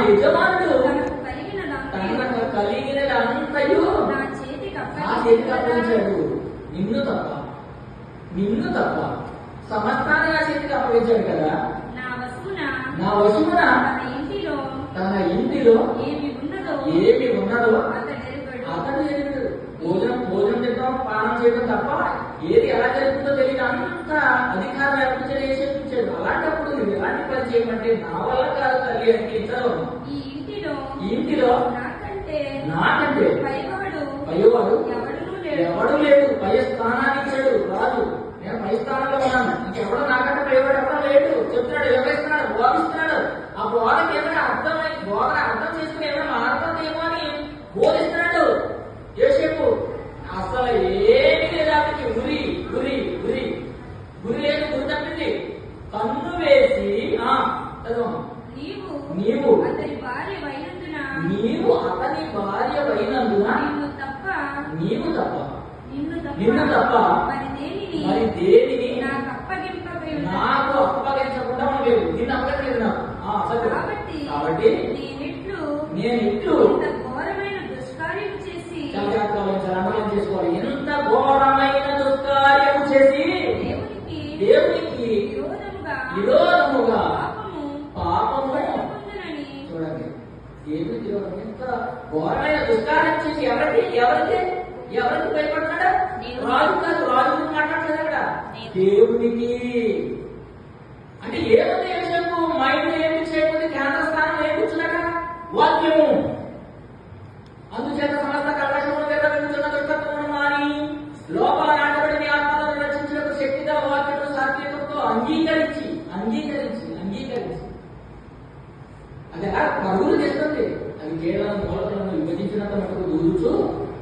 యజమానుడు తనకు కలిగినదంతయు నా చేతికి అప్పగించాడు. నిన్ను తప్ప సమస్తాన్ని నా చేతికి అప్పగించాడు కదా. నా వశమున తన ఇంటిలో ఏమి ఉన్నదో అతడు ఎరుగడు. భోజనం తింటాం, పానం చేయడం తప్ప ఏది ఎలా జరుగుతుందో తెలియదు. అంత అధికారం ఎవరు చేసేపించాడు. అలాంటప్పుడు నువ్వు ఎలాంటి పని చేయమంటే నా వల్ల కాదు తల్లి అని ఈ ఇంటిలో నాకంటే పైవాడు ఎవడు లేడు. పై స్థానాన్ని ఇచ్చాడు రాజు. నేను పై స్థానంలో ఉన్నాను, ఇంకెవడో నాకంటే పైవాడు ఎవడో లేడు చెప్తున్నాడు. వివరిస్తున్నాడు, బోధిస్తున్నాడు. ఆ బోధకి ఏమైనా బోధన అర్థం చేసుకుని ఏమైనా మారుతుందేమో అని బోధిస్తున్నాడు యోసేపు. అసలు ఏమి లేదు అతనికి. ఉరి లేదు. గురి తప్పింది. కన్ను వేసి నీవు అతని భార్య వైనందున నీవు తప్ప నిన్ను తప్ప మరి దేనిని నాకు అప్పగించకుండా లేదు. నిన్ను అప్పగించలేదు నాకు. కాబట్టి నేను ఇట్లు చేసుకోవాలి. ఎంత ఘోరమైన దుష్కార్యము చేసి దేవునికి విరోధముగా పాపము. చూడండి, దేవునికి ఎంత ఘోరమైన దుష్కార్యం చేసి ఎవరికి భయపడుతున్నాడా? రాజు కాదు, రాజు మాట్లాడలేదు అక్కడ. దేవునికి అంటే ఏముంది? యోసేపు మైండ్ ఏమి చేయకపోతే కేంద్ర స్థానం ఏం కూర్చున్నాక వాక్యము. అందుచేత సమస్త కల్మషమును వెర్రవెందుచున్న దుష్టత్వమును మాని లోపల నాటబడిన ఆత్మలను రక్షించడానికి శక్తిగా వాక్యము సాత్వికంతో అంగీకరించి అది ఎలా పరుగులు చేస్తుంది. అది కేవలం మూలకలను విభజించినంత మటుకు దూరుచు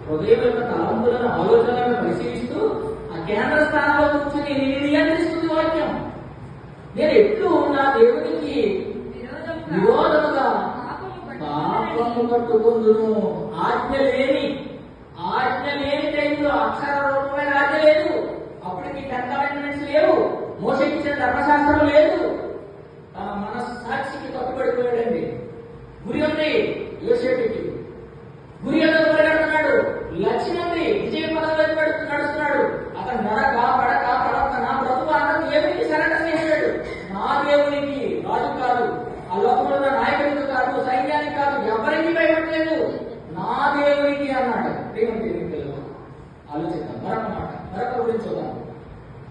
హృదయం యొక్క తలంపులను ఆలోచనలను పరిశీలిస్తూ ఆ కేంద్ర స్థానంలో కూర్చుని నియంత్రిస్తుంది వాక్యం. నేను ఎట్లు నా దేవునికి విరోధముగా పాపము పట్టుకుందును. ఆజ్ఞ లేని టైంలో అక్షర రూపమైన ఆజ్ఞ లేదు. అప్పటికి 10 కమాండ్మెంట్స్ లేవు. మోషేకి ఇచ్చిన ధర్మశాస్త్రం లేదు.